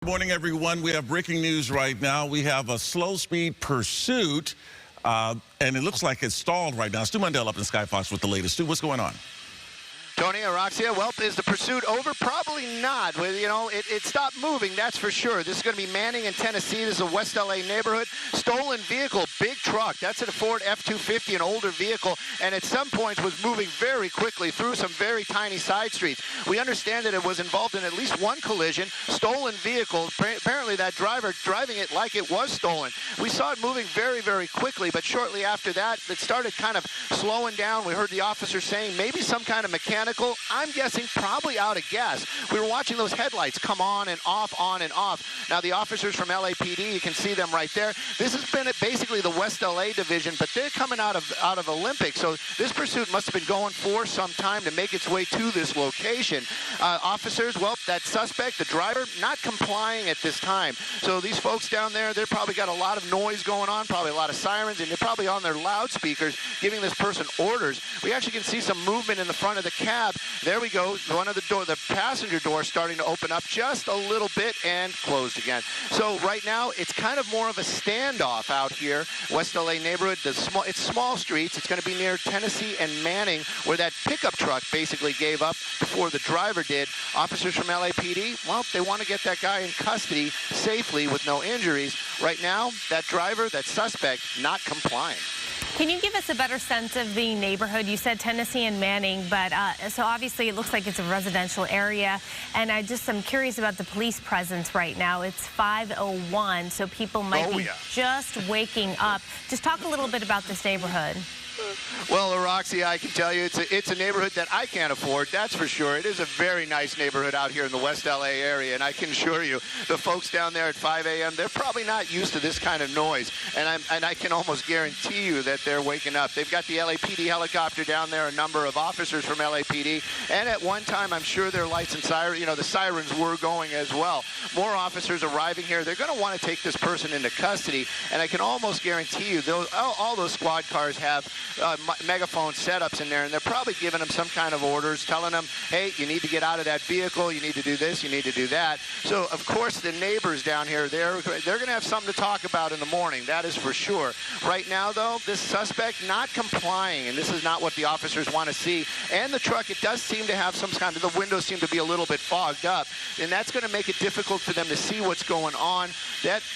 Good morning, everyone. We have breaking news right now. We have a slow-speed pursuit, and it looks like it's stalled right now. Stu Mundell up in Sky Fox with the latest. Stu, what's going on? Tony, Araxia, well, is the pursuit over? Probably not. It stopped moving, that's for sure. This is going to be Manning in Tennessee. This is a West LA neighborhood. Stolen vehicle, big truck. That's a Ford F-250, an older vehicle, and at some point was moving very quickly through some very tiny side streets. We understand that it was involved in at least one collision. Stolen vehicle. Apparently that driver driving it like it was stolen. We saw it moving very, very quickly, but shortly after that, it started kind of slowing down. We heard the officer saying maybe some kind of mechanical. I'm guessing probably out of gas. We were watching those headlights come on and off, on and off. Now the officers from LAPD, you can see them right there. This has been basically the West LA division, but they're coming out of Olympic. So this pursuit must have been going for some time to make its way to this location. Officers, well, that suspect, the driver, not complying at this time. So these folks down there, they've probably got a lot of noise going on, probably a lot of sirens, and they're probably on their loudspeakers giving this person orders. We actually can see some movement in the front of the cab. There we go. One of the passenger door starting to open up just a little bit and closed again. So right now, it's kind of more of a standoff out here. West LA neighborhood, it's small streets. It's going to be near Tennessee and Manning, where that pickup truck basically gave up before the driver did. Officers from LAPD, well, they want to get that guy in custody safely with no injuries. Right now, that driver, that suspect, not complying. Can you give us a better sense of the neighborhood? You said Tennessee and Manning, but so obviously it looks like it's a residential area. And I'm curious about the police presence right now. It's 5:01, so people might be just waking up. Just talk a little bit about this neighborhood. Well, Araxia, I can tell you it's a neighborhood that I can't afford, that's for sure. It is a very nice neighborhood out here in the West LA area, and I can assure you, the folks down there at 5 a.m., they're probably not used to this kind of noise, and I can almost guarantee you that they're waking up. They've got the LAPD helicopter down there, a number of officers from LAPD, and at one time, I'm sure their lights and sirens, the sirens were going as well. More officers arriving here. They're going to want to take this person into custody, and I can almost guarantee you, all those squad cars have megaphone setups in there, and they're probably giving them some kind of orders, telling them, hey, you need to get out of that vehicle, you need to do this, you need to do that. So, of course, the neighbors down here, they're going to have something to talk about in the morning, that is for sure. Right now, though, this suspect not complying, and this is not what the officers want to see. And the truck, it does seem to have some kind of, the windows seem to be a little bit fogged up, and that's going to make it difficult for them to see what's going on.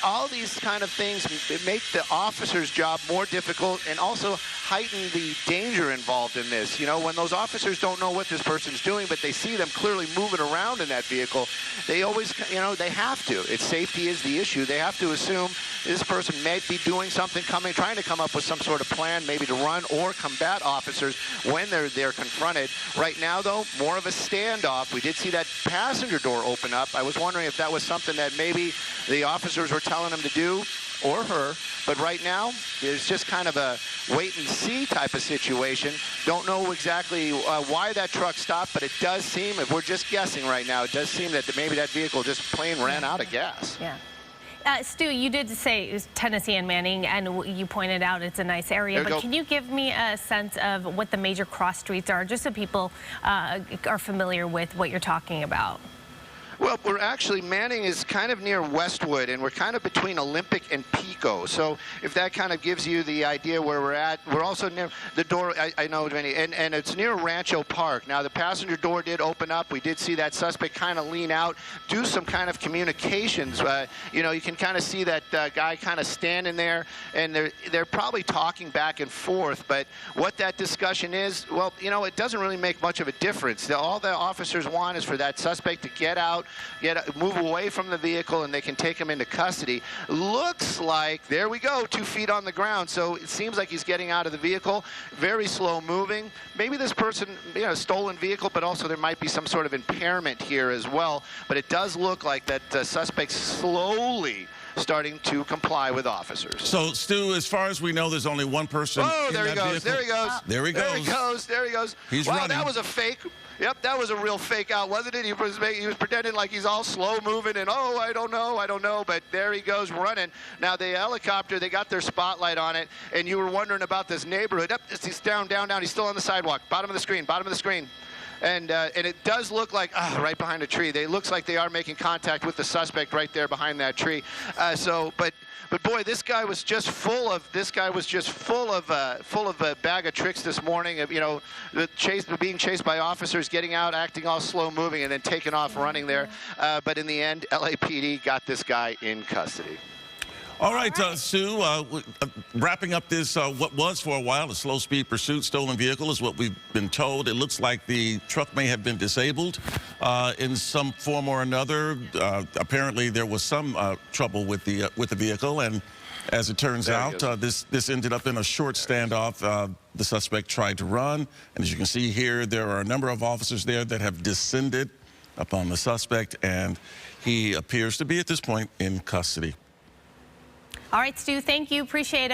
All these kind of things make the officer's job more difficult and also heighten the danger involved in this. When those officers don't know what this person's doing, but they see them clearly moving around in that vehicle, they always, they have to. Safety is the issue. They have to assume this person may be doing something, trying to come up with some sort of plan, maybe to run or combat officers when they're confronted. Right now, though, more of a standoff. We did see that passenger door open up. I was wondering if that was something that maybe the officers were telling them to do, or her, but right now, there's just kind of a wait-and-see type of situation. Don't know exactly why that truck stopped, but it does seem, if we're just guessing right now, it does seem that maybe that vehicle just plain ran out of gas. Yeah. Stu, you did say it was Tennessee and Manning, and you pointed out it's a nice area, but can you give me a sense of what the major cross streets are, just so people are familiar with what you're talking about? Well, we're actually, Manning is kind of near Westwood, and we're kind of between Olympic and Pico. So if that kind of gives you the idea where we're at, we're also near the door, I know, and it's near Rancho Park. Now, the passenger door did open up. We did see that suspect kind of lean out, do some kind of communications. You can kind of see that guy kind of standing there, and they're probably talking back and forth. But what that discussion is, well, it doesn't really make much of a difference. All the officers want is for that suspect to get out, move away from the vehicle, and they can take him into custody. Looks like, there we go, 2 feet on the ground. So it seems like he's getting out of the vehicle, very slow moving. Maybe this person, stolen vehicle, but also there might be some sort of impairment here as well. But it does look like that suspect's slowly starting to comply with officers. So, Stu, as far as we know, there's only one person in that vehicle. There he goes. There he goes. There he goes. There he goes. He's running. That was a fake. Yep, that was a real fake out, wasn't it? He was pretending like he's all slow moving and, oh, I don't know, but there he goes running. Now, the helicopter, they got their spotlight on it, and you were wondering about this neighborhood. Yep, he's down. He's still on the sidewalk. Bottom of the screen. And it does look like, right behind a tree. It looks like they are making contact with the suspect right there behind that tree. But boy, this guy was just full of a bag of tricks this morning. Of, being chased by officers, getting out, acting all slow moving, and then taking off running there. But in the end, LAPD got this guy in custody. All right, Sue, wrapping up this, what was for a while a slow-speed pursuit, stolen vehicle is what we've been told. It looks like the truck may have been disabled in some form or another. Apparently, there was some trouble with the vehicle, and as it turns out, this ended up in a short standoff. The suspect tried to run, and as you can see here, there are a number of officers there that have descended upon the suspect, and he appears to be, at this point, in custody. All right, Stu, thank you. Appreciate it.